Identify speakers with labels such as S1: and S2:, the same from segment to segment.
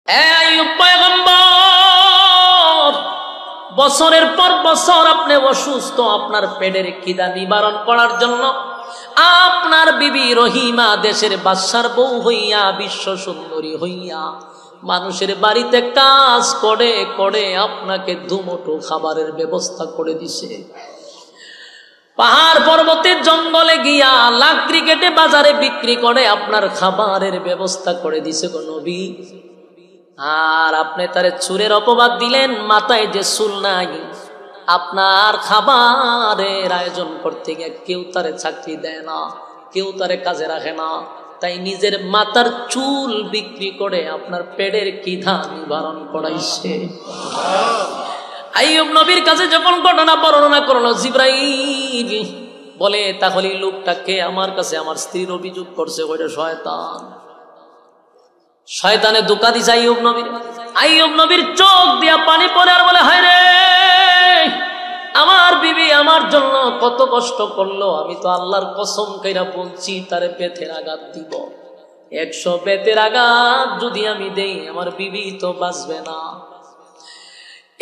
S1: আইয়ুব পয়গম্বর বছরের পর বছর আপনি অসুস্থ, আপনার পেটের খিদা নিবারণ করার জন্য আপনার বিবি রহিমা দেশের বাদশার বউ হইয়া, বিশ্ব সুন্দরী হইয়া মানুষের বাড়িতে কাজ করে করে আপনাকে দুমুঠো খাবারের ব্যবস্থা করে দিছে। পাহাড় পর্বতের জঙ্গলে গিয়া লাকড়ি কেটে বাজারে বিক্রি করে আপনার খাবারের ব্যবস্থা করে দিছে গো নবী। আর আপনি তারে চুরের অপবাদ দিলেন, মাথায় যে চুল নাই। আপনার খাবারের আয়োজন করতে গিয়ে কেউ তারে চাকরি দেয় না, কেউ তারে কাজে রাখে না, তাই নিজের মাথার চুল বিক্রি করে আপনার পেটের খিদা নিবারণ করাইছে। আইয়ুব নবীর কাছে যখন ঘটনা বর্ণনা করলো, জিবরাইল বলে তাহলে লোকটাকে আমার কাছে আমার স্ত্রীর অভিযোগ করছে, ওইটা শয়তান। শয়তানে ধোঁকা দিছে আইয়ুব নবীর। আইয়ুব নবীর চোখ দিয়া পানি পড়ে আর বলে, হায় রে, আমার বিবি আমার জন্য কত কষ্ট করলো, আমি তো আল্লাহর কসম কইরা বলছি তারে বেতের আঘাত দিব। 100 বেতের আঘাত যদি আমি দেই আমার বিবি তো বাঁচবে না।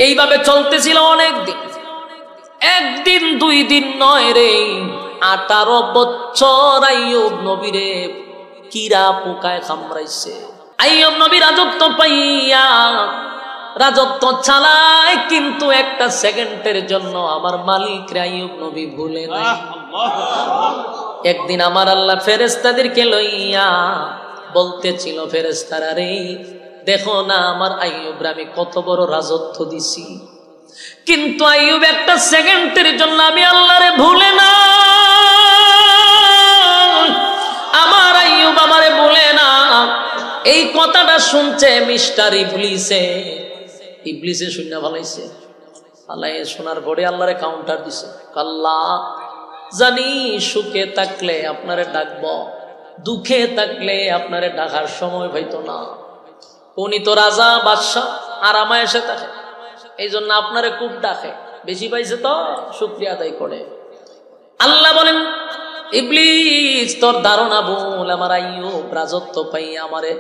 S1: এইভাবে চলতেছিল অনেক দিন, একদিন 2 দিন নয় রে, 18 বছর আইয়ুব নবীরে কিরা পোকায় কামড়াইছে। আইয়ুব নবী রাজত্ব পাইয়া রাজত্ব চালায়, কিন্তু একটা সেকেন্ডের জন্য আমার মালিক আইয়ুব নবী ভুলে নাই। একদিন আমার আল্লাহ ফেরেশতাদেরকে লইয়া বলতেছিল, ফেরেশতারা রে, দেখো না আমার আইয়ুবরে আমি কত বড় রাজত্ব দিছি, কিন্তু আইয়ুব একটা সেকেন্ডের জন্য আমি আল্লাহরে ভুলে না। আমার আইয়ুব আমারে ভুলে না। এই কথাটা শুনছে মিস্টার ইবলিসে শুনে ভালাইছে। আল্লাহ শোনার পরে আল্লাহরে কাউন্টার দিছে, আল্লাহ জানি সুখে থাকলে আপনারে ডাকবো, দুঃখে থাকলে আপনারে ডাকার সময় হইতো না। উনি তো রাজা বাদশাহ আরামে এসে থাকে, এই জন্য আপনারে খুব ডাকে, বেশি পাইছে তো শুকরিয়া আদায় করে। আল্লাহ বলেন, ইবলিস তোর ধারণা ভুল, আমার আইয়ুব রাজত্ব পাই আমারে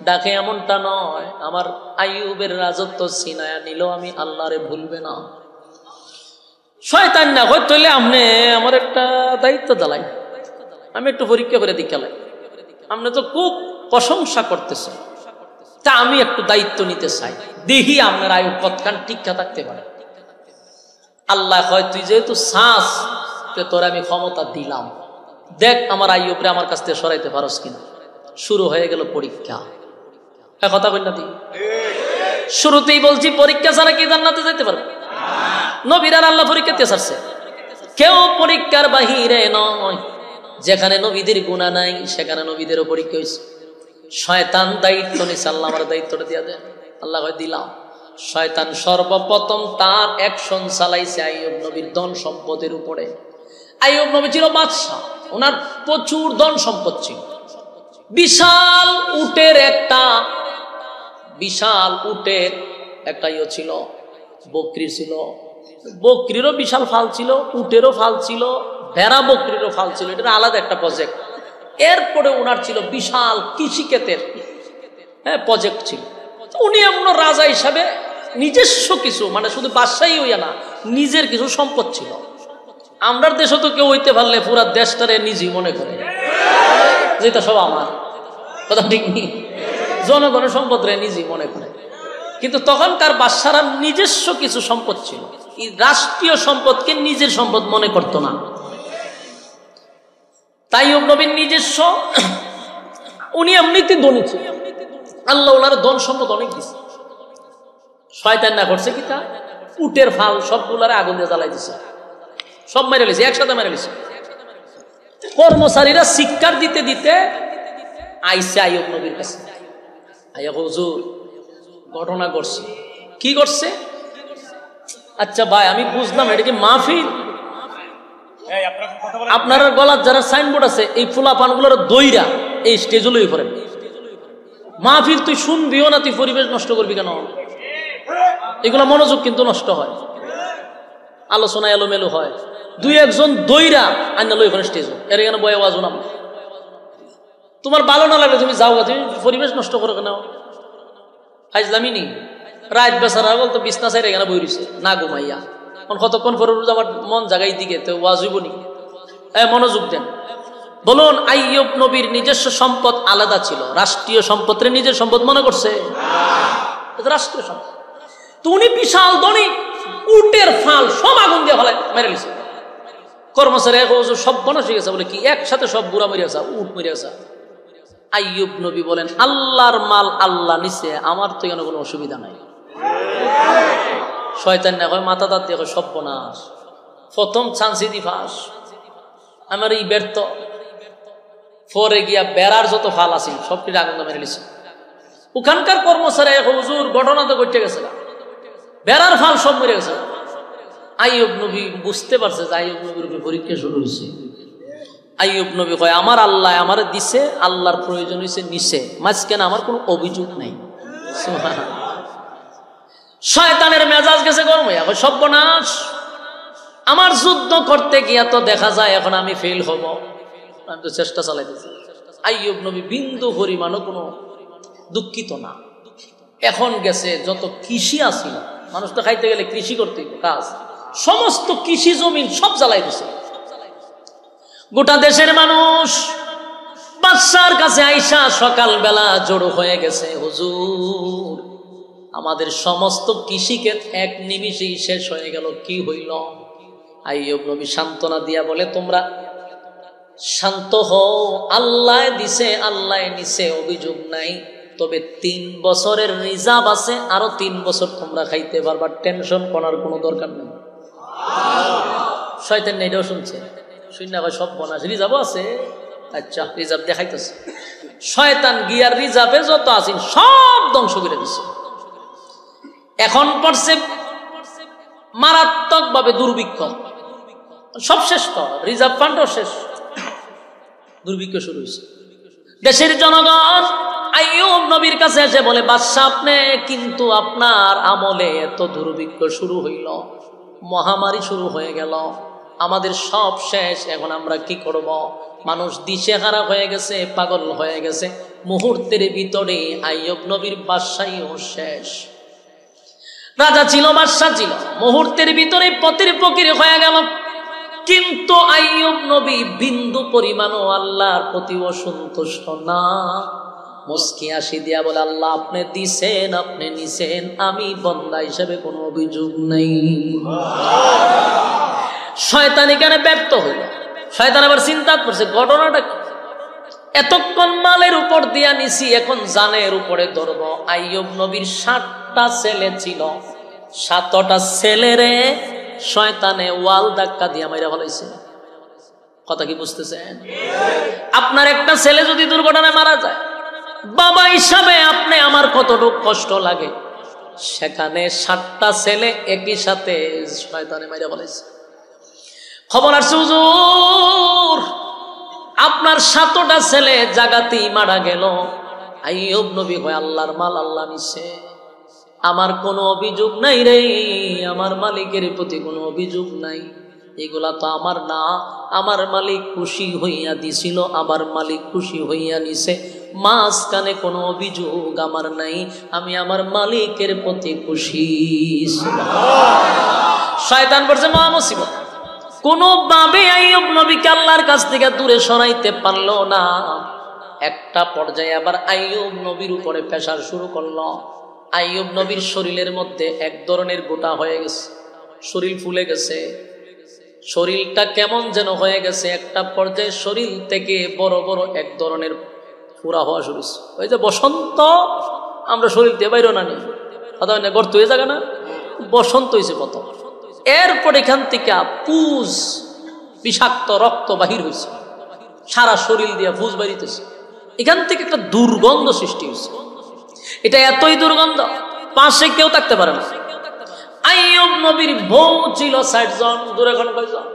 S1: ডাকে এমনটা নয়। আমার আইয়ুবের রাজত্ব ছিনায়া নিল, আমি আল্লাহরে ভুলবে না। শয়তান না হইতে হইলে আপনি আমার একটা দায়িত্ব দিলাই, আমি একটু পরীক্ষা করে দেখালাই। আপনি তো খুব প্রশংসা করতেছে, তা আমি একটু দায়িত্ব নিতে চাই, দেখি আপনার আইয়ুব কতখান টিকা থাকতে পারে। আল্লাহ কয়, তুই যেহেতু শ্বাস, তোর আমি ক্ষমতা দিলাম, দেখ আমার আইয়ুবরে আমার কাছ থেকে সরাইতে পারস কিনা। শুরু হয়ে গেল পরীক্ষা। কথা কই না? শুরুতেই বলছি পরীক্ষা ছাড়া কি জান্নাতে যেতে পারবে? নবীরা আল্লাহ পরীক্ষা দিয়ে ছাড়ছে, কেউ পরীক্ষার বাহিরে নয়। যেখানে নবীদের গুনাহ নাই সেখানে নবীদেরও পরীক্ষা হয়েছে। শয়তান দায়িত্ব নিছে, আল্লাহ আমার দায়িত্বটা দিয়া দেন। আল্লাহ কয় দিলাম। শয়তান সর্বপ্রথম তার অ্যাকশন চালাইছে আইয়ুব নবীর ধন সম্পদের উপরে। আইয়ুব নবী ছিল বাদশাহ, ওনার প্রচুর ধন সম্পদ ছিল। বিশাল উটের একটা ইয়ে ছিল, বকরি ছিল। বকরিরও বিশাল ফাল ছিল, উটেরও ফাল ছিল, ভেড়া বকরিরও ফাল ছিল। এটা আলাদা একটা প্রজেক্ট। এরপরে ওনার ছিল বিশাল কৃষিক্ষেতের প্রজেক্ট ছিল। উনি এমন রাজা হিসাবে নিজস্ব কিছু, মানে শুধু বাদশাহী হইয়া না, নিজের কিছু সম্পদ ছিল। আমরার দেশে তো কেউ হইতে পারলে পুরা দেশটারে নিজেই মনে করে যেটা সব আমার, কথা ঠিক নেই, জনগণের সম্পদ রে নিজেই মনে করে। কিন্তু তখনকার বাদশারা নিজস্ব কিছু সম্পদ ছিল, এই রাষ্ট্রীয় সম্পদকে নিজের সম্পদ মনে করতো না। তাই নবীর নিজস্ব, উনি এমনিতে ধনী ছিল, আল্লাহ ওনার ধন সম্পদ অনেক দিচ্ছে। শয়তান না করছে কি, তা উটের ফাল সবগুলারে আগুন দিয়ে জ্বালাই দিছে, সব মেরে লিছে, একসাথে মেরে লিছে। কর্মচারীরা শিক্ষার দিতে দিতে আইসে আইয়ুব নবীর কাছে। আইয়া, হুজুর ঘটনা করছে। কি করছে? আচ্ছা ভাই, আমি বুঝলাম এটা কি মাহফিল? আপনার গলার যারা সাইনবোর্ড আছে, এই ফুলা পানগুলোর দইরা এই স্টেজে লই করেন। মাহফিল তুই শুনবিও না, তুই পরিবেশ নষ্ট করবি কেন? এগুলো মনোযোগ কিন্তু নষ্ট হয়, আলোচনা এলোমেলো হয়। 2-1 জন দইরা আইনা লই করে স্টেজে, এর এখানে বয়ে আওয়াজ না। তোমার ভালো না লাগলে তুমি যাও, তুমি পরিবেশ নষ্ট করো কেন? ফাইজলামি নি রাত বেচারা বলতো বিছনা চাইরে এখানে বই রইছে না ঘুমাইয়া কতক্ষণ পরে আমার মন জাগাই দিকে তো ওয়াজ হইব নি মনোযোগ দেন বলুন আইয়ুব নবীর নিজস্ব সম্পদ আলাদা ছিল রাষ্ট্রীয় সম্পদের নিজের সম্পদ মনে করছে রাষ্ট্রীয় সম্পদ তো উনি বিশাল ধনী উটের ফাল সব আগুন দিয়ে ফেলায় মেরে লিছে কর্মচারী সব বনস হয়ে গেছে বলে কি একসাথে সব বুড়া মরে আসা উট মরে আসা আইয়ুব নবী বলেন আল্লাহর মাল আল্লাহ নিছে আমার তো এখানে কোনো অসুবিধা নাই শয়তান না কয় মাথা দাঁত দিয়ে সব বনাস প্রথম চান্সি দি ফাঁস আমার এই ব্যর্থ পরে গিয়া বেড়ার যত ফাল আছে সবটি আগুন মেরে লিছে ওখানকার কর্মচারী হুজুর ঘটনা তো ঘটে গেছে বেড়ার ফাল সব মরে গেছে আইয়ুব নবী বুঝতে পারছে যে আইয়ুব নবীর উপর পরীক্ষা শুরু হয়েছে আইয়ুব নবী কয় আমার আল্লাহ আমার দিছে আল্লাহর প্রয়োজন হয়েছে নিছে মাঝখানে আমার কোনো অভিযোগ নাই শয়তানের মেজাজ গেছে গরম হইয়া সর্বনাশ আমার যুদ্ধ করতে গিয়া তো দেখা যায় এখন আমি ফেল হব আমি তো চেষ্টা চালাইতেছি আইয়ুব নবী বিন্দু পরিমাণও কোনো দুঃখিত না এখন গেছে যত কৃষি আসিল মানুষ তো খাইতে গেলে কৃষি করতে কাজ সমস্ত কৃষি জমিন সব জ্বালাই দিছে গোটা দেশের মানুষ বাদশার কাছে আইসা সকালবেলা জড়ো হয়ে গেছে হুজুর আমাদের সমস্ত কৃষিক্ষেত এক নিমিষেই শেষ হয়ে গেল কি হইল আইয়ুব নবী সান্ত্বনা দিয়া বলে তোমরা শান্ত হও আল্লাহ দিছে আল্লাহ নিছে অভিযোগ নাই তবে 3 বছরের রিজার্ভ আছে আরো 3 বছর তোমরা খাইতে পারবা টেনশন করার কোনো দরকার নেই শয়তান এটাও শুনছে শুনে হয় সব বনাস রিজার্ভ আছে আচ্ছা রিজার্ভ দেখাইতেছে শয়তান গিয়ার রিজার্ভে যত আছেন সব ধ্বংস করে দিছে এখন পড়ছে মারাত্মক ভাবে দুর্ভিক্ষ সব শেষ তো রিজার্ভ ফান্ডও শেষ দুর্ভিক্ষ শুরু হয়েছে দেশের জনগণ আইয়ুব নবীর কাছে এসে বলে বাদশা আপনি কিন্তু আপনার আমলে এত দুর্ভিক্ষ শুরু হইল মহামারী শুরু হয়ে গেল আমাদের সব শেষ এখন আমরা কি করব মানুষ দিশেহারা হয়ে গেছে পাগল হয়ে গেছে মুহূর্তের ভিতরে আইয়ুব নবীর বাদশাহীও শেষ রাজা ছিল বাদশা ছিল মুহূর্তের ভিতরে পথের ফকির হয়ে গেল কিন্তু আইয়ুব নবী বিন্দু পরিমাণও আল্লাহর প্রতি অসন্তুষ্ট না মুস্কি হাসি দিয়া বলে আল্লাহ আপনি দিছেন আপনি নিছেন আমি বান্দা হিসেবে কোনো অভিযোগ নাই শয়তান এখানে ব্যর্থ হইল শয়তান আবার চিন্তা করছে ঘটনাটা কি এতক্ষণ মালের উপর দিয়া নিছি এখন জানের উপরে ধরব আইয়ুব নবীর 7টা ছেলে ছিল 7টা ছেলেরে শয়তানে ওয়াল ধাক্কা দিয়া মাইরা ফলাইছে কথা কি বুঝতেছেন আপনার একটা ছেলে যদি দুর্ঘটনায় মারা যায় বাবা হিসাবে আপনি আমার কতটুকু কষ্ট লাগে সেখানে 7টা ছেলে একই সাথে শয়তানে মাইরা ফলাইছে খবর আসছে হুজুর আপনার 7টা ছেলে জাগাতেই মারা গেল আইয়ুব নবী হয় আল্লাহর মাল আল্লাহ নিছে আমার কোনো অভিযোগ নাই রে আমার মালিকের প্রতি কোনো অভিযোগ নাই এগুলা তো আমার না আমার মালিক খুশি হইয়া দিছিল আবার মালিক খুশি হইয়া নিছে মাঝখানে কোনো অভিযোগ আমার নাই আমি আমার মালিকের প্রতি খুশি শয়তান বলছে মহা মুসিবত কোনোভাবে আইয়ুব নবীকে আল্লাহর কাছ থেকে দূরে সরাইতে পারলো না একটা পর্যায়ে আবার আইয়ুব নবীর উপরে প্রেসার শুরু করলো আইয়ুব নবীর শরীরের মধ্যে এক ধরনের গোটা হয়ে গেছে শরীর ফুলে গেছে শরীরটা কেমন যেন হয়ে গেছে একটা পর্যায়ে শরীর থেকে বড় বড় এক ধরনের ফুরা হওয়া শুরু হয়েছে ওই যে বসন্ত আমরা শরীর দিয়ে বাইরে না নি কথা হয় না গর্ত হয়ে যাবে না বসন্ত হয়েছে কত এরপর এখান থেকে পুজ বিষাক্ত রক্ত বাহির হয়েছে সারা শরীর দিয়ে পুজ বাড়িতেছে এখান থেকে একটা দুর্গন্ধ সৃষ্টি হয়েছে এটা এতই দুর্গন্ধ পাশে কেউ থাকতে পারে না আইয়ুব নবীর বউ ছিল 60 জন দূরে কোন কয়জন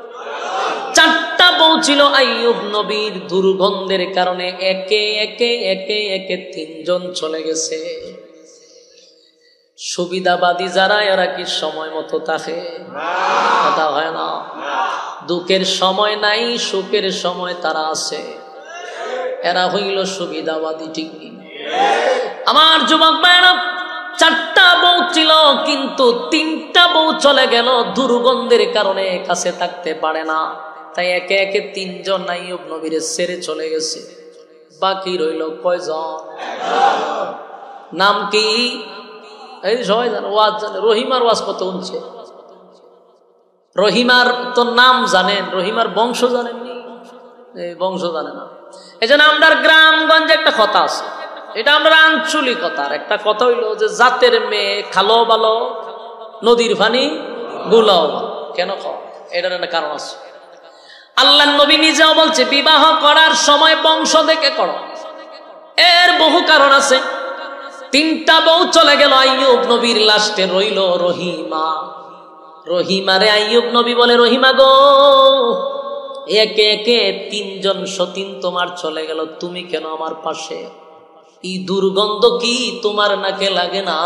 S1: 4টা বউ ছিল আইয়ুব নবীর দুর্গন্ধের কারণে একে একে একে একে 3 জন চলে গেছে সুবিধাবাদী যারা এরা কি সময় মতো থাকে কথা হয় না দুঃখের সময় নাই সুখের সময় তারা আছে এরা হইল সুবিধাবাদী ঠিক আমার যুবক ভাইরা কিন্তু 3টা বউ চলে গেল, দুর্গন্ধের কারণে কাছে থাকতে পারে না, তাই একে একে 3 জন আইয়ুব নবীর ছেড়ে চলে গেছে। বাকি রইল কয়জন? নাম কি? এই সবাই জানে, ওয়াজ জানে। রহিমার ওয়াজ কত উনছে? রহিমার তো নাম জানেন, রহিমার বংশ জানেননি? এই বংশ জানে না। এই জন্য আমরা গ্রামগঞ্জে একটা কথা আছে, এটা আমরা আঞ্চলিকতার একটা কথা হইল যে জাতের মেয়ে খালো ভালো, নদীর পানি গুলাও ভালো। কেন খাওয়া? এটার একটা কারণ আছে। আল্লাহ নবী নিজেও বলছে বিবাহ করার সময় বংশ দেখে করো, এর বহু কারণ আছে। 3টা বউ চলে গেল, আইয়ুব নবীর লাস্টে রইল রহিমা। রহিমারে আইয়ুব নবী বলে, রহিমা গো, একে একে 3 জন সতীন তোমার চলে গেল, তুমি কেন আমার পাশে? এই দুর্গন্ধ কি তোমার নাকে লাগে না?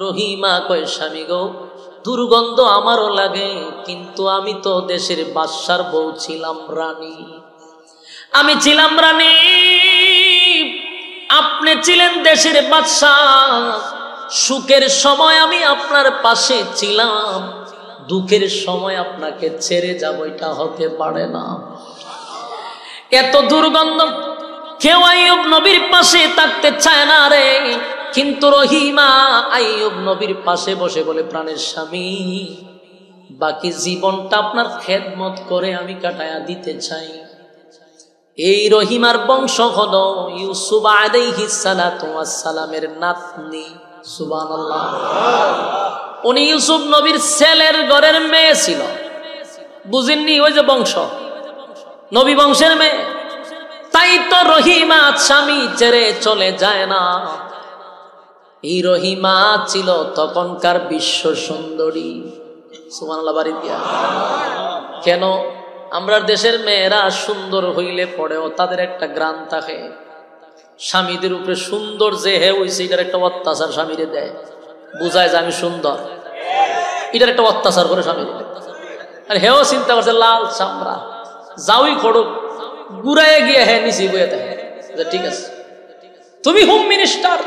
S1: রহিমা কয়, স্বামী গো, দুর্গন্ধ আমারও লাগে, কিন্তু আমি তো দেশের বাদশার বউ ছিলাম, রানী। আমি ছিলাম রানী, আপনি ছিলেন দেশের বাদশাহ। সুখের সময় আমি আপনার পাশে ছিলাম, দুঃখের সময় আপনাকে ছেড়ে যাব, এটা হতে পারে না। এত দুর্গন্ধ, কেউ আইয়ুব নবীর পাশে থাকতে চায় না রে। কিন্তু রহিমা আইয়ুব নবীর পাশে বসে বলে, প্রাণের স্বামী, বাকি জীবনটা আপনার খেদমত করে আমি কাটায়া দিতে চাই। এই রহিমার বংশ হলো ইউসুফ আলাইহিস সালাতু ওয়াস সালামের নাতনি। সুবহানাল্লাহ। উনি ইউসুফ নবীর ছেলের ঘরের মেয়ে ছিল, বুঝেননি? ওই যে বংশ, নবী বংশের মেয়ে। তাই তো রহিমা স্বামী ছেড়ে চলে যায় না। এই রহিমা ছিল তখনকার বিশ্ব সুন্দরী। সুবহানাল্লাহ বাড়ি দিয়া। কেন? আমরা দেশের মেয়েরা সুন্দর হইলে পড়েও তাদের একটা গ্রাম থাকে, স্বামীদের উপরে সুন্দর যে হে হইছে এটার একটা অত্যাচার স্বামীরে দেয়, বুঝায় যে আমি সুন্দর, এটার একটা অত্যাচার করে স্বামীরে। আর হেও চিন্তা করছে লাল চামড়া, যাওই করুক, ঘুরাইয়ে গিয়ে হ্যাঁ নিচে বইয়ে থাকে, ঠিক আছে তুমি হোম মিনিস্টার,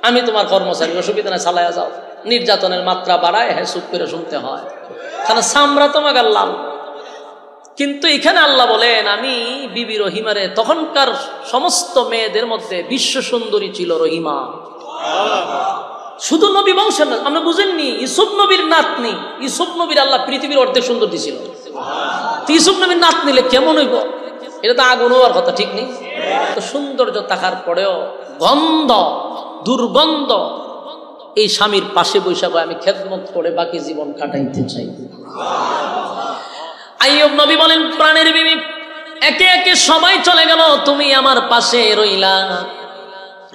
S1: আমি তোমার কর্মচারী, অসুবিধা নাই, চালাইয়া যাও। নির্যাতনের মাত্রা বাড়ায়, হ্যাঁ চুপ করে শুনতে হয়, কারণ চামড়া তোমাকে লাল। কিন্তু এখানে আল্লাহ বলেন, আমি বিবি রহিমারে, তখনকার সমস্ত মেয়েদের মধ্যে বিশ্ব সুন্দরী ছিল রহিমা। শুধু নবী বংশের না, আমরা বুঝেননি, ইউসুফ নবীর নাতনি। ইউসুফ নবীর আল্লাহ পৃথিবীর অর্ধেক সুন্দর দিছিল, ইউসুফ নবীর নাত নিলে কেমন হইব? এটা তো আগুন হওয়ার কথা, ঠিক নেই? তো সৌন্দর্য থাকার পরেও গন্ধ, দুর্গন্ধ। এই স্বামীর পাশে বৈশাখ আমি খেদমত করে বাকি জীবন কাটাইতে চাই। আইয়ুব নবী বলেন, প্রাণের বিবি, একে একে সবাই চলে গেল, তুমি আমার পাশে রইলা।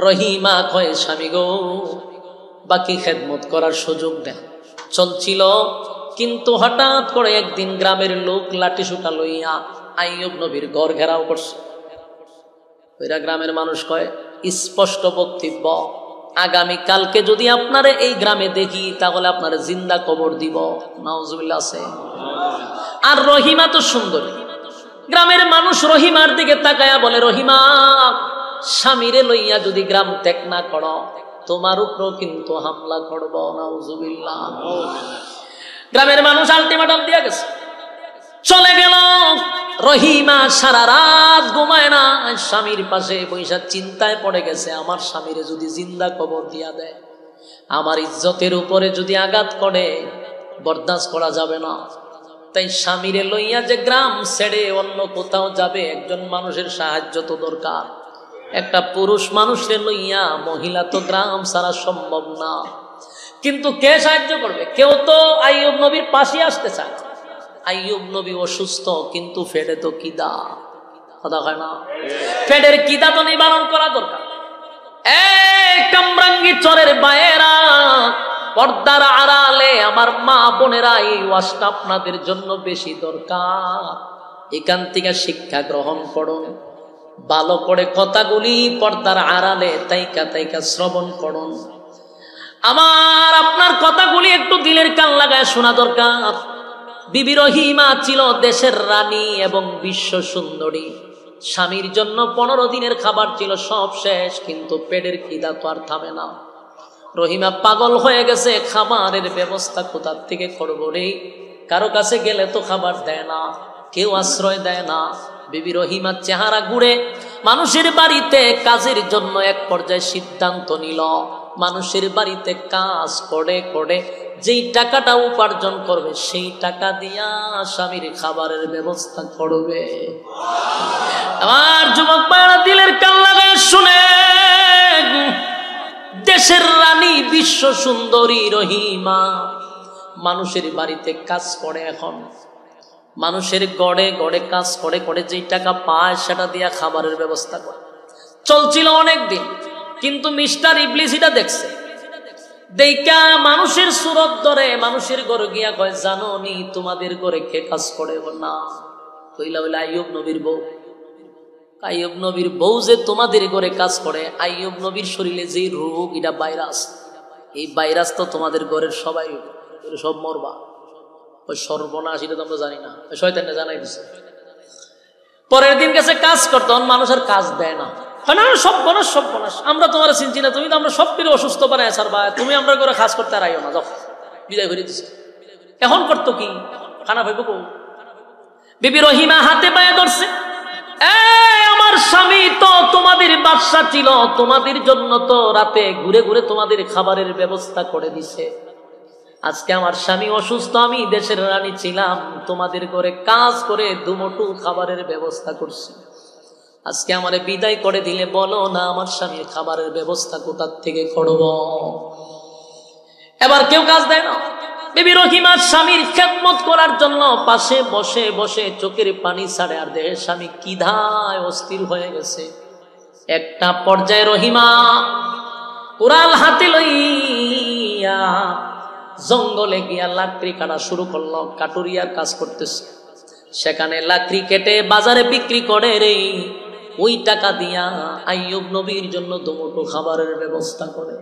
S1: রহিমা কয়, স্বামী গো, বাকি খেদমত করার সুযোগ দেন। চলছিল, কিন্তু হঠাৎ করে একদিন গ্রামের লোক লাঠি সুটা লইয়া আইয়ুব নবীর ঘর ঘেরাও করছে। ওইরা গ্রামের মানুষ কয়, স্পষ্ট বক্তব্য, আগামী কালকে যদি আপনারে এই গ্রামে দেখি তাহলে আপনারে জিন্দা কবর দিব। নাউজুবিল্লাহ আছে। আর রহিমা তো সুন্দরী, গ্রামের মানুষ রহিমার দিকে তাকায়া বলে, রহিমা, স্বামীরে লইয়া যদি গ্রাম ত্যাগ না করো, তোমার উপরও কিন্তু হামলা করব। নাউজুবিল্লাহ। গ্রামের মানুষ আলটিমেটাম দিয়ে গেছে, চলে গেল। রহিমা সারা রাত ঘুমায় না, স্বামীর পাশে বৈশা চিন্তায় পড়ে গেছে, আমার স্বামীরে যদি জিন্দা কবর দিয়া দেয়, আমার ইজ্জতের উপরে যদি আঘাত করে, বরদাস্ত করা যাবে না। তাই স্বামীরে লইয়া যে গ্রাম ছেড়ে অন্য কোথাও যাবে, একজন মানুষের সাহায্য তো দরকার। একটা পুরুষ মানুষের লইয়া মহিলা তো গ্রাম ছাড়া সম্ভব না। কিন্তু কে সাহায্য করবে? কেউ তো আইয়ুব নবীর পাশে আসতে চায়। আইয়ুব নবী অসুস্থ, কিন্তু ফেডে তো কিদা, কথা হয় না? ফেডের কিদা তো নিবারণ করা দরকার। কামরাঙ্গি চরের বায়েরা, পর্দার আড়ালে আমার মা বোনেরা, এই ওয়াজটা আপনাদের জন্য বেশি দরকার। এখান থেকে শিক্ষা গ্রহণ করুন, ভালো করে কথাগুলি পর্দার আড়ালে তাইকা তাইকা শ্রবণ করুন। আমার আপনার কথাগুলি একটু দিলের কান লাগায় শোনা দরকার। বিবি রহিমা ছিল দেশের রানী এবং বিশ্ব সুন্দরী। স্বামীর জন্য 15 দিনের খাবার ছিল সব শেষ, কিন্তু পেটের খিদা তো আর থামে না। রহিমা পাগল হয়ে গেছে, খাবারের ব্যবস্থা কোথা থেকে করবো রে? কারো কাছে গেলে তো খাবার দেয় না, কেউ আশ্রয় দেয় না। বিবি রহিমার চেহারা ঘুরে মানুষের বাড়িতে কাজের জন্য এক পর্যায়ে সিদ্ধান্ত নিল, মানুষের বাড়িতে কাজ করে করে যেই টাকাটা উপার্জন করবে সেই টাকা দিয়া স্বামীর খাবারের ব্যবস্থা করবে। আমার যুবক ভাইরা দিলের কান লাগায় শুনে, দেশের রানী বিশ্ব সুন্দরী রহিমা মানুষের বাড়িতে কাজ করে, এখন মানুষের গড়ে গড়ে কাজ করে করে যেই টাকা পায় সেটা দিয়া খাবারের ব্যবস্থা করে। চলছিল অনেক দিন, কিন্তু মিস্টার ইবলিস এটা দেখছে, দেখা মানুষের সুরত ধরে মানুষের ঘরে গিয়া কয়, জানো নি তোমাদের ঘরে কে কাজ করে? না। কইলা বলে আইয়ুব নবীর বউ। আইয়ুব নবীর বউ যে তোমাদের ঘরে কাজ করে, আইয়ুব নবীর শরীরে যে রোগ, এটা ভাইরাস, এই ভাইরাস তো তোমাদের ঘরের সবাই সব মরবা। ওই সর্বনাশ, এটা তো আমরা জানি না, শয়তানে জানাই দিছে। পরের দিন গেছে কাজ করতে, মানুষের কাজ দেয় না। সর্বনাশ সর্বনাশ, আমরা তোমার চিনছি না, তুমি তো আমরা সব কিছু অসুস্থ বানায় স্যার ভাই, তুমি আমরা করে কাজ করতে আর আইও না, যাও বিদায় করে দিছে। এখন করতো কি? খানা ভাইব কো? বিবি রহিমা হাতে পায়ে ধরছে, আমার স্বামী তো তোমাদের বাদশা ছিল, তোমাদের জন্য তো রাতে ঘুরে ঘুরে তোমাদের খাবারের ব্যবস্থা করে দিছে। আজকে আমার স্বামী অসুস্থ, আমি দেশের রানী ছিলাম, তোমাদের ঘরে কাজ করে দুমুঠো খাবারের ব্যবস্থা করছি। আজকে আমারে বিদায় করে দিলে বলো না আমার স্বামীর খাবারের ব্যবস্থা কোথা থেকে করব? এবার কেউ কাজ দেয় না। বিবি রহিমা স্বামীর খেদমত করার জন্য পাশে বসে বসে চোখের পানি ছাড়ে, আর দেহের স্বামী কিধায় অস্থির হয়ে গেছে। একটা পর্যায়ে রহিমা কুড়াল হাতে লইয়া জঙ্গলে গিয়া লাকড়ি কাটা শুরু করলো, কাটুরিয়ার কাজ করতেছে। সেখানে লাকড়ি কেটে বাজারে বিক্রি করে রে, ওই টাকা দিয়া আইয়ুব নবীর জন্য দুমুঠো খাবারের ব্যবস্থা করে।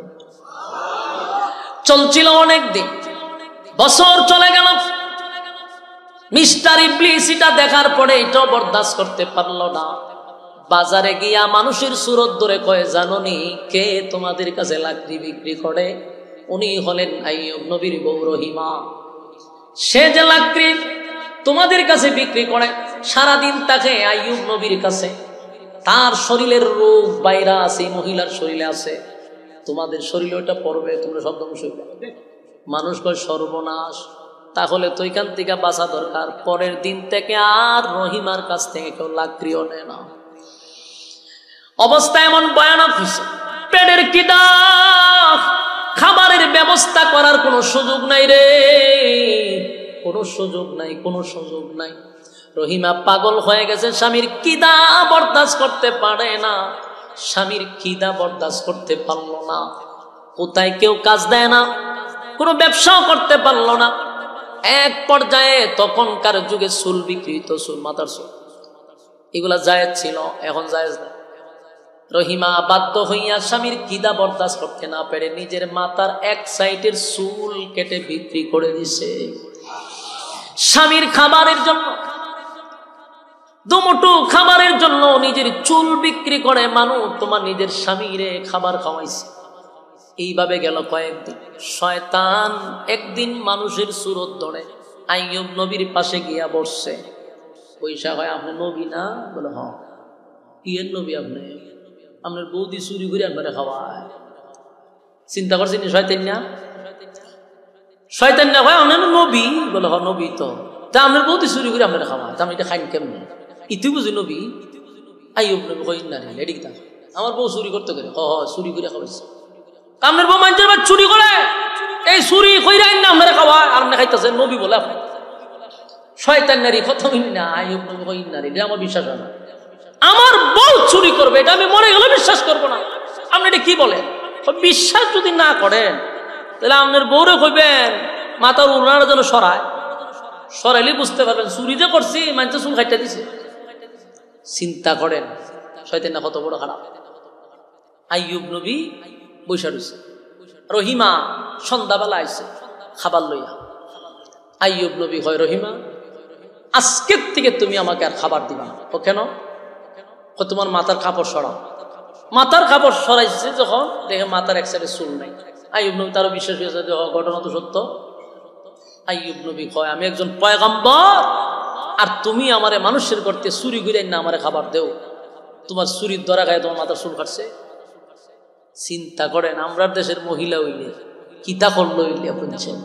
S1: চলছিল অনেক দিন, বছর চলে গেল। মিস্টার ইবলিস এটা দেখার পরে এটাও বরদাস্ত করতে পারলো না, বাজারে গিয়া মানুষের সুরত ধরে কয়ে, জানোনি কে তোমাদের কাছে লাকড়ি বিক্রি করে? উনি হলেন আইয়ুব নবীর বউ রহিমা। সে যে লাকড়ি তোমাদের কাছে বিক্রি করে, সারাদিন তাকে আইয়ুব নবীর কাছে, তার শরীরের রোগ ভাইরাস এই মহিলার শরীরে আছে, তোমাদের শরীরে ওটা পড়বে, তোমরা সব ধ্বংস হইবে। মানুষ কয় সর্বনাশ, তাহলে তো এখান থেকে বাঁচা দরকার। পরের দিন থেকে আর রহিমার কাছ থেকে কেউ লাকড়িও নেয় না। অবস্থা এমন ভয়ানক হয়েছে, পেটের খিদা, খাবারের ব্যবস্থা করার কোনো সুযোগ নাই রে, কোনো সুযোগ নাই, কোনো সুযোগ নাই। রহিমা পাগল হয়ে গেছে, স্বামীর খিদা বরদাস্ত করতে পারে না, স্বামীর খিদা বরদাস্ত করতে পারলো না। কোথায় কেউ কাজ দেয় না, কোনো ব্যবসাও করতে পারলো না। এক পর্যায়ে তখনকার যুগে চুল বিক্রি হইতো, চুল, মাথার চুল, এগুলা জায়েজ ছিল, এখন জায়েজ না। রহিমা বাধ্য হইয়া স্বামীর খিদা বরদাস্ত করতে না পেরে নিজের মাথার এক সাইডের চুল কেটে বিক্রি করে দিছে স্বামীর খাবারের জন্য। দুমুঠো খাবারের জন্য নিজের চুল বিক্রি করে মানুষ তোমার নিজের স্বামীরে খাবার খাওয়াইছে। এইভাবে গেল কয়েকদিন। শয়তান একদিন মানুষের সুরত ধরে আইয়ুব নবীর পাশে গিয়া বসছে। পয়সা হয়, আপনি নবী না? বলে হ। কি এর নবী আপনি? আপনার বৌদি চুরি করে আপনারা খাওয়ায়। চিন্তা করছেন শয়তান না? শয়তান না হয় আপনার নবী? বলে হ নবী তো। তা আপনার বৌদি চুরি করে আপনারা খাওয়ায়, তা আমি এটা খাইন কেমনে? ইতি বুঝি নবী? আইয়ুব নবী কই না রে, এদিকে তা আমার বউ চুরি করতে করে, হ চুরি করে খাওয়াইছে। আপনার বউ মানুষের বাদ চুরি করে, এই চুরি কইরা না আপনারা খাওয়ায়, আর আপনি খাইতেছেন নবী বলে আপনি। শয়তান নারী কথা না, আইয়ুব নবী কই না রে, আমার বিশ্বাস হয় না। আমার বউ চুরি করবে এটা আমি মরে গেলে বিশ্বাস করবো না। আপনি এটা কি বলেন? বিশ্বাস যদি না করেন তাহলে আপনার বউরে কইবেন মাথার উড়ানোর জন্য সরায়, সরাইলে বুঝতে পারবেন চুরি যে করছি, মানুষের চুল খাইটা দিছে। চিন্তা করেন শয়তান না কত বড় খারাপ। আইয়ুব নবী বৈশা রয়েছে, রহিমা সন্ধ্যাবেলা আইছে খাবার লইয়া। আইয়ুব নবী হয়, রহিমা আজকের থেকে তুমি আমাকে আর খাবার দিবা না। ও কেন? তোমার মাথার কাপড় সরাও। মাথার কাপড় সরাইছে যখন দেখে মাথার এক সাইডে চুল নাই। আইয়ুব নবী তারও বিশ্বাস হয়েছে যে ঘটনা তো সত্য। আইয়ুব নবী কয় আমি একজন পয়গম্বর, আর তুমি আমারে মানুষের করতে চুরি করে না আমারে খাবার দেও, তোমার চুরির দ্বারা খায় তোমার মাথার চুল কাটছে। চিন্তা করেন আমরা দেশের মহিলা হইলে কিতা করলো হইলে বুঝছেন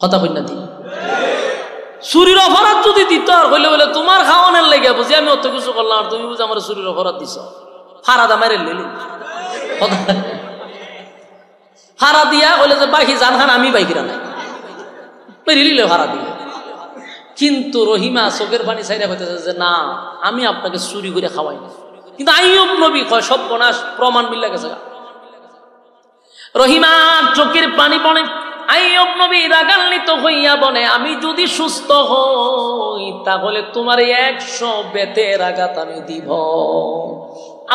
S1: কথা কই না দিন চুরির অপরাধ যদি দিত আর হইলে বলে তোমার খাওয়ানোর লেগে বুঝি আমি অত কিছু করলাম আর তুমি বুঝি আমার চুরির অপরাধ দিছ, ফারাদা মেরে লিলি ফারা দিয়া বলে যে বাকি জানখান আমি বাইকিরা নাই মেরে লিলে ফারা দিলে। কিন্তু রহিমা চোখের পানি ছাইরা হইতেছে যে না আমি আপনাকে চুরি করে খাওয়াই না। কিন্তু আইয়ুব নবী কয় সব বনাশ প্রমাণ মিলে গেছে। রহিমার চোখের পানি পড়ে। আইয়ুব নবী রাগান্বিত হইয়া বলে আমি যদি সুস্থ হই তাহলে তোমার 100 বেতের আঘাত আমি দিব।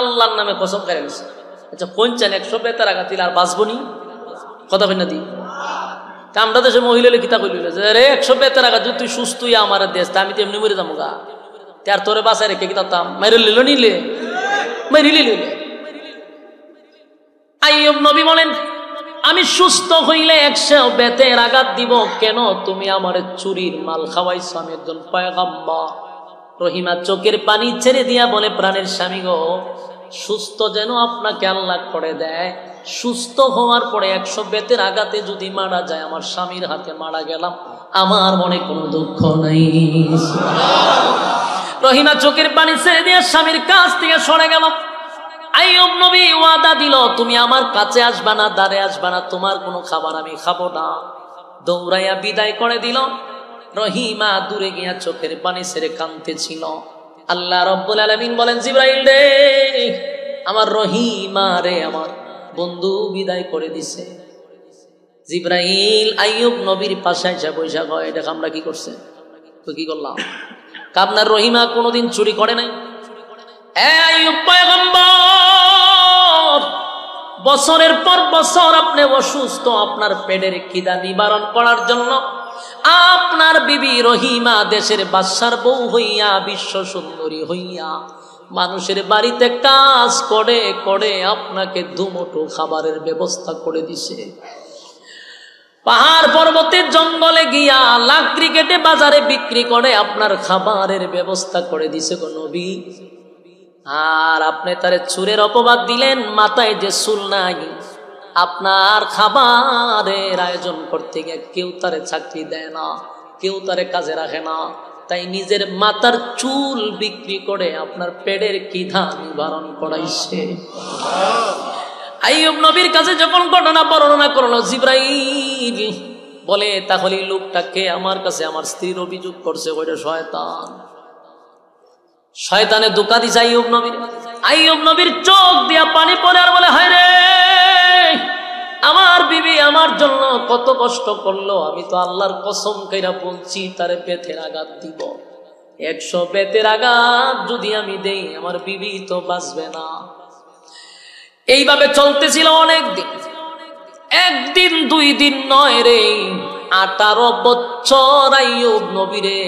S1: আল্লাহর নামে কসম করে নিছে। আচ্ছা পঞ্চান 100 বেতের আঘাত দিলে আর বাঁচবনি কথা কই না দি। আমরা দেশে মহিলা কিতা কইল যে রে 100 বেতের আঘাত যদি তুই সুস্থই আমার দেশ তা আমি তো এমনি মরে যাবো গা, তার তোরে বাঁচাই রেখে কি তাম মেরে লিল নিলে মেরে লিলে। আইয়ুব নবী বলেন আমি সুস্থ হইলে 100 বেতের আঘাত দিব কেন, তুমি আমার চুরির মাল খাওয়াইছো, আমি একজন পয়গম্বর। রহিমা চোখের পানি ছেড়ে দিয়া বলে প্রাণের স্বামী গো সুস্থ যেন আপনাকে আল্লাহ করে দেয়, সুস্থ হওয়ার পরে 100 বেতের আঘাতে যদি মারা যায় আমার স্বামীর হাতে মারা গেলাম আমার মনে কোনো দুঃখ নাই। রহিমা চোখের পানি ছেড়ে দিয়ে স্বামীর কাছ থেকে সরে গেল। আইয়ুব নবী ওয়াদা দিল তুমি আমার কাছে আসবা না, দ্বারে আসবা না, তোমার কোনো খাবার আমি খাবো না। দৌড়াইয়া বিদায় করে দিল। রহিমা দূরে গিয়া চোখের পানি ছেড়ে কাঁদতেছিল। আল্লাহ রাব্বুল আলামিন বলেন জিবরাইল রে আমার রহিমা রে আমার বন্ধু বিদায় করে দিছে। জিবরাইল আইয়ুব নবীর পাশে এসে বৈশা কয় এটা আমরা কি করছে তো কি করলাম, আপনার রহিমা কোনোদিন চুরি করে নাই। আইয়ুব পয়গম্বর বছরের পর বছর আপনি অসুস্থ, আপনার পেটের খিদা নিবারণ করার জন্য আপনার বিবি রহিমা দেশের বাদশার বউ হইয়া বিশ্ব সুন্দরী হইয়া মানুষের বাড়িতে কাজ করে করে আপনাকে দুমুঠো খাবারের ব্যবস্থা করে দিছে। পাহাড় পর্বতের জঙ্গলে গিয়া লাকড়ি কেটে বাজারে বিক্রি করে আপনার খাবারের ব্যবস্থা করে দিছে গো নবী। আর আপনি তারে চুরের অপবাদ দিলেন, মাথায় যে চুল নাই, আপনার খাবারের আয়োজন করতে গিয়ে কেউ তারে চাকরি দেয় না, কেউ তারে কাজে রাখে না, তাই নিজের মাথার চুল বিক্রি করে আপনার পেটের খিদা নিবারণ করাইছে। আইয়ুব নবীর কাছে যখন ঘটনা বর্ণনা করলো জিবরাইল বলে তাহলে লোকটাকে আমার কাছে আমার স্ত্রীর অভিযোগ করছে ওইটা শয়তান, শয়তানে ধোঁকা দিছে আইয়ুব নবীর। আইয়ুব নবীর চোখ দিয়া পানি পড়ে আর বলে হায় রে আমার বিবি আমার জন্য কত কষ্ট করলো, আমি তো আল্লাহর কসম কইরা বলছি তারে বেতের আঘাত দিব। 100 বেতের আঘাত যদি আমি দেই আমার বিবি তো বাঁচবে না। এইভাবে চলতেছিল অনেক দিন, একদিন 2 দিন নয় রে 18 বছর আইয়ুব নবীরে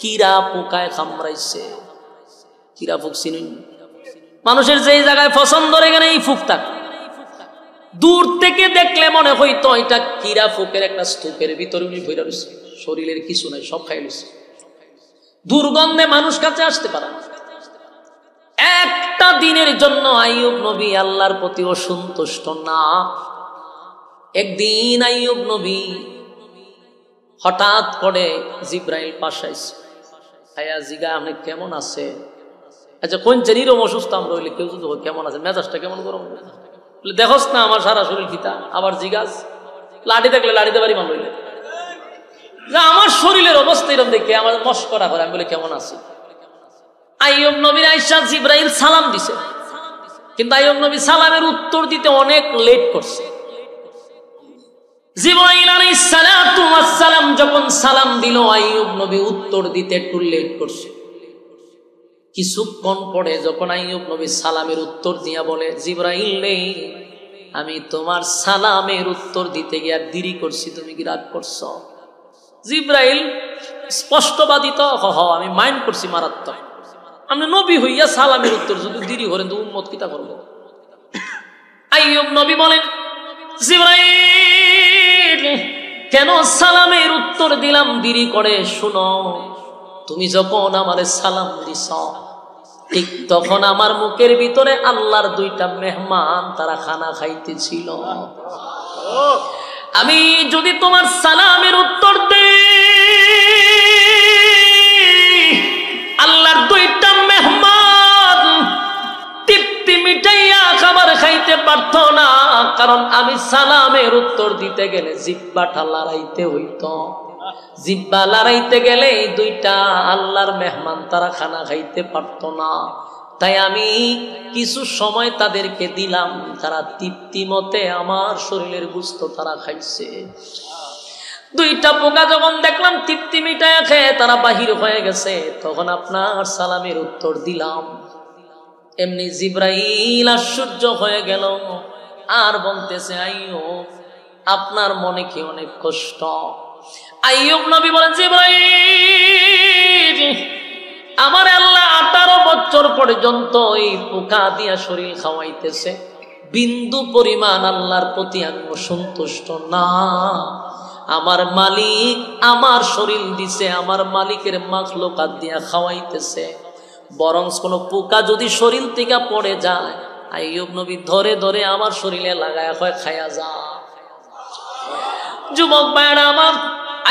S1: কিরা পোকায় কামড়াইছে। কিরা ফুক চিনেন? মানুষের যেই জায়গায় পছন্দ রেখে এই ফুকটা দূর থেকে দেখলে মনে হইতো এটা কিরা ফুকের একটা স্তূপের ভিতরে উনি ভইরা রইছে, শরীরের কিছু নাই সব খাই লইছে, দুর্গন্ধে মানুষ কাছে আসতে পারে না। একটা দিনের জন্য আইয়ুব নবী আল্লাহর প্রতি অসন্তুষ্ট না। একদিন আইয়ুব নবী হঠাৎ করে জিবরাইল পাশাইছে, আয়া জিগা আপনি কেমন আছে? আচ্ছা কোন চেনিরও অসুস্থ আমরা হইলে কেউ যদি কেমন আছে মেজাজটা কেমন গরম দেখোস না আমার সারা শরীর খিতা, আবার জিগাস লাঠি দেখলে লাঠিতে পারি মান হইলে আমার শরীরের অবস্থা এরকম দেখে আমার মস্করা করে, আমি বলে কেমন আছি। আইয়ুব নবীর আয়েশা জিবরাইল সালাম দিছে, কিন্তু আইয়ুব নবী সালামের উত্তর দিতে অনেক লেট করছে। জিবরাইল আলাইহিস সালাতু ওয়াস সালাম যখন সালাম দিল আইয়ুব নবী উত্তর দিতে একটু লেট করছে। কিছুক্ষণ পরে যখন আইয়ুব নবী সালামের উত্তর দিয়া বলে জিবরাইল রে আমি তোমার সালামের উত্তর দিতে গিয়ে দেরি করছি, তুমি কি রাগ করছো? জিবরাইল স্পষ্টবাদী তো আমি মাইন্ড করছি মারাত্মক, আমি নবী হইয়া সালামের উত্তর যদি দেরি করেন তো উম্মত কিতা করবো। আইয়ুব নবী বলেন জিবরাইল কেন সালামের উত্তর দিলাম দেরি করে? শুনো, তুমি যখন আমারে সালাম দিছ ঠিক তখন আমার মুখের ভিতরে আল্লাহর দুইটা মেহমান তারা খানা খাইতেছিল। আমি যদি তোমার সালামের উত্তর দেই, আল্লাহর দুইটা মেহমান তৃপ্তি মিটাইয়া খাবার খাইতে পারত না, কারণ আমি সালামের উত্তর দিতে গেলে জিহ্বাটা লড়াইতে হইত। জিহ্বা লড়াইতে গেলে এই দুইটা আল্লাহর মেহমান তারা খানা খাইতে পারত না। তাই আমি কিছু সময় তাদেরকে দিলাম, তারা তৃপ্তি মতে আমার শরীরের গোশত তারা খাইছে। দুইটা পোকা যখন দেখলাম তৃপ্তি মিটায়া খেয়ে তারা বাহির হয়ে গেছে, তখন আপনার সালামের উত্তর দিলাম। এমনি জিবরাইল আশ্চর্য হয়ে গেল, আর বলতেছে আইয়ুব আপনার মনে কি অনেক কষ্ট? আইয়ুব নবী বলেন, জিবরাইল আমার আল্লাহ 18 বছর পর্যন্ত এই পোকা দিয়া শরীর খাওয়াইতেছে, বিন্দু পরিমাণ আল্লাহর প্রতি আমি সন্তুষ্ট না। আমার মালিক আমার শরীর দিছে, আমার মালিকের মাখলুকাত দিয়া খাওয়াইতেছে, বরং কোন পোকা যদি শরীর থেকে পড়ে যায় আইয়ুব নবী ধরে ধরে আমার শরীরে লাগায় হয় খায়া যা। যুবক ভাইরা আমার,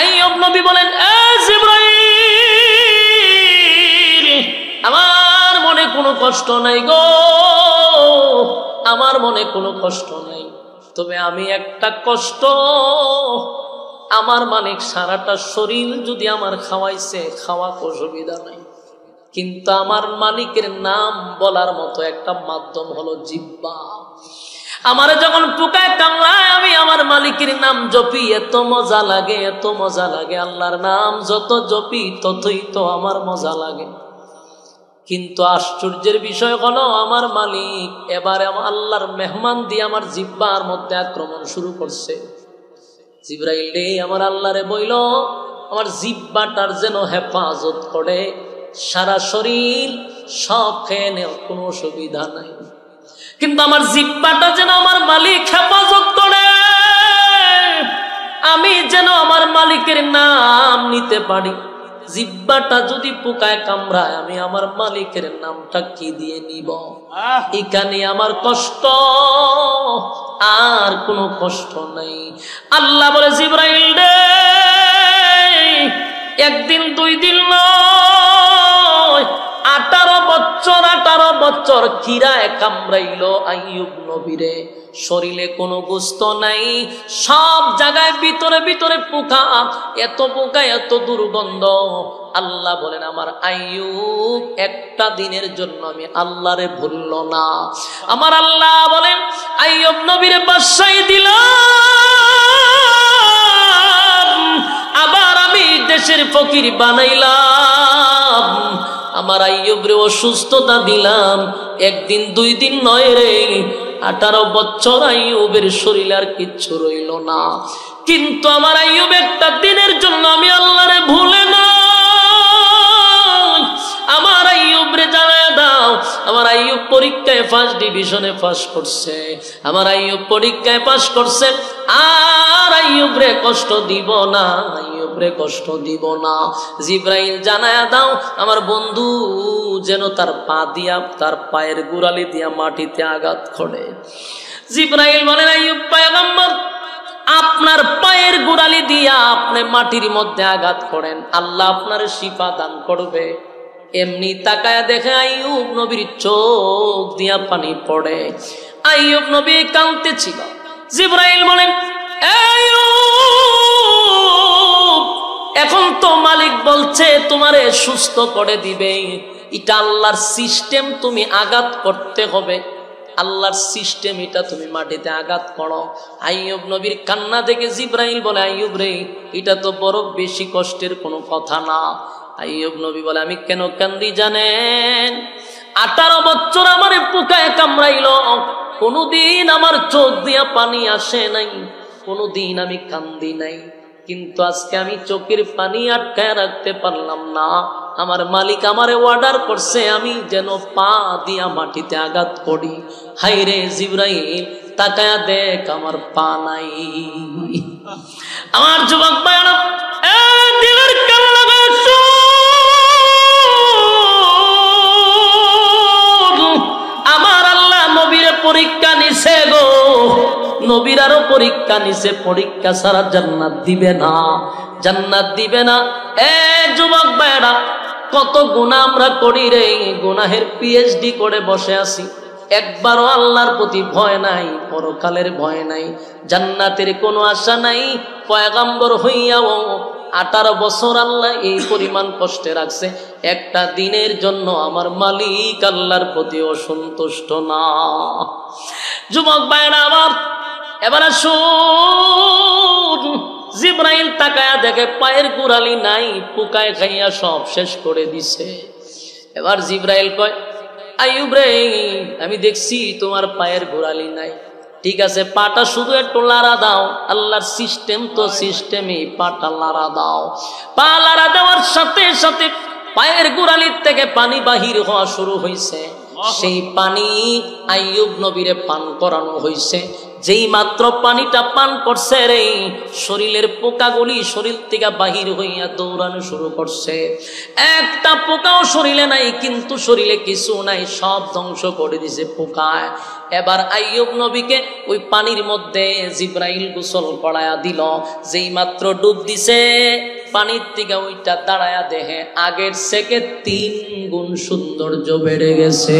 S1: আইয়ুব নবী বলেন, এ জিবরাইল আমার মনে কোনো কষ্ট নাই গো, আমার মনে কোনো কষ্ট নাই, তবে আমি একটা কষ্ট, আমার মালিক সারাটা শরীর যদি আমার খাওয়াইছে, খাওয়া অসুবিধা নাই, কিন্তু আমার মালিকের নাম বলার মতো একটা মাধ্যম হলো জিহ্বা। আমার যখন পোকায় কামড়ায় আমি আমার মালিকের নাম জপি, এত মজা লাগে, এত মজা লাগে। আল্লাহর নাম যত জপি ততই তো আমার মজা লাগে। কিন্তু আশ্চর্যের বিষয় হলো আমার মালিক এবারে আল্লাহর মেহমান দিয়ে আমার জিহ্বার মধ্যে আক্রমণ শুরু করছে। জিবরাইল রে আমার আল্লাহরে বইল, আমার জিহ্বাটার যেন হেফাজত করে, সারা শরীর সব খেয়ে নেও, কোনো অসুবিধা নাই, কিন্তু আমার জিহ্বাটা যেন আমার মালিক হেফাজত করে, আমি যেন আমার মালিকের নাম নিতে পারি। জিহ্বাটা যদি পোকায় কামড়ায় আমি আমার মালিকের নামটা কি দিয়ে নিব? এখানে আমার কষ্ট, আর কোনো কষ্ট নাই। আল্লাহ বলে, জিবরাইল রে একদিন দুই দিন নয়, 18 বছর কিরায় কামড়াইলো আইয়ুব নবীরে, শরীরে কোনো গোশত নাই, সব জায়গায় ভিতরে ভিতরে পোকা, এত পোকা, এত দুর্গন্ধ। আল্লাহ বলেন আমার আইয়ুব একটা দিনের জন্য আমি আল্লাহরে ভুলল না। আমার আল্লাহ বলেন আইয়ুব নবীরে বাদশাহী দিলাম, আবার আমি দেশের ফকির বানাইলাম, আমার আইয়ুবরে অসুস্থতা দিলাম, একদিন দুই দিন নয় রে, 18 বছর আইয়ুবের শরীরে আর কিচ্ছু রইল না। কিন্তু আমার আইয়ুব একটা দিনের জন্য আমি আল্লাহরে ভুলে না। আমার আইয়ুবরে জানায় দাও, আমার আইয়ুব পরীক্ষায় ফার্স্ট ডিভিশনে পাস করছে, আমার আইয়ুব পরীক্ষায় পাস করছে, আর আইয়ুবরে কষ্ট দিব না, আইয়ুবরে কষ্ট দিব না। জিবরাইল জানায় দাও আমার বন্ধু যেন তার পা দিয়া, তার পায়ের গোড়ালি দিয়া মাটিতে আঘাত করে। জিবরাইল বলেন আইয়ুব পয়গম্বর আপনার পায়ের গোড়ালি দিয়া আপনি মাটির মধ্যে আঘাত করেন, আল্লাহ আপনার শিফা দান করবে। এমনি তাকায় দেখে আইয়ুব নবীর চোখ দিয়া পানি পড়ে, আইয়ুব নবী কাঁদতেছিল। জিবরাইল বলেন আইয়ুব এখন তো মালিক বলছে তোমারে সুস্থ করে দিবে, এটা আল্লাহর সিস্টেম, তুমি আঘাত করতে হবে, আল্লাহর সিস্টেম এটা, তুমি মাটিতে আঘাত করো। আইয়ুব নবীর কান্না দেখে জিবরাইল বলে আইয়ুব রে এটা তো বড় বেশি কষ্টের কোনো কথা না। আইয়ুব নবী বলে আমি কেন কান্দি জানেন? 18 বছর আমারে পোকায় কামড়াইলো, কোনোদিন আমার চোখ দিয়া পানি আসে নাই, কোনোদিন আমি কান্দি নাই, কিন্তু আজকে আমি চোখের পানি আটকায় রাখতে পারলাম না। আমার মালিক আমারে অর্ডার করছে আমি যেন পা দিয়া মাটিতে আঘাত করি। হায় রে জিবরাইল, তাকায়া দেখ আমার পা নাই। আমার যুবক ভাইরা দিলের কান লাগায় আমার আল্লাহ নবীরে পরীক্ষা নিছে গো, নবীর আরো পরীক্ষা নিছে, পরীক্ষা ছাড়া জান্নাত দিবে না, জান্নাত দিবে না। যুবক ভাইরা কত গুনাহ আমরা করি রে, গুনাহের পিএইচডি করে বসে আছি, একবারও আল্লাহর প্রতি ভয় নাই, পরকালের ভয় নাই, জান্নাতের কোনো আশা নাই। পয়গম্বর হইয়াও 18 বছর আল্লাহ এই পরিমাণ কষ্টে রাখছে, একটা দিনের জন্য আমার মালিক আল্লাহর প্রতি অসন্তুষ্ট না। যুবক ভাইরা আমার এবার আসুন, জিব্রাইল তাকায়া দেখে পায়ের গোড়ালি নাই, পোকায় খাইয়া সব শেষ করে দিছে। এবার জিব্রাইল কয়, আইয়ুব রে, আমি দেখছি তোমার পায়ের গোড়ালি নাই, ঠিক আছে পাটা শুধু একটু লাড়া দাও, আল্লাহর সিস্টেম তো সিস্টেমই, পাটা লাড়া দাও। পা লাড়া দেওয়ার সাথে সাথে পায়ের গোড়ালির থেকে পানি বাহির হওয়া শুরু হয়েছে। সেই পানি আইয়ুব নবীরে পান করানো হয়েছে। যেই মাত্র পানিটা পান করছে রে, শরীরের পোকাগুলি শরীর থেকে বাহির হইয়া দৌড়ানো শুরু করছে। একটা পোকাও শরীরে নাই, কিন্তু শরীরে কিছু নাই, সব ধ্বংস করে দিছে পোকায়। এবার আইয়ুব নবীকে ওই পানির মধ্যে জিব্রাইল গোসল করায়া দিল। যেই মাত্র ডুব দিছে পানির থেকে ওইটা দাঁড়ায়া দেখে আগের থেকে 3 গুণ সৌন্দর্য বেড়ে গেছে।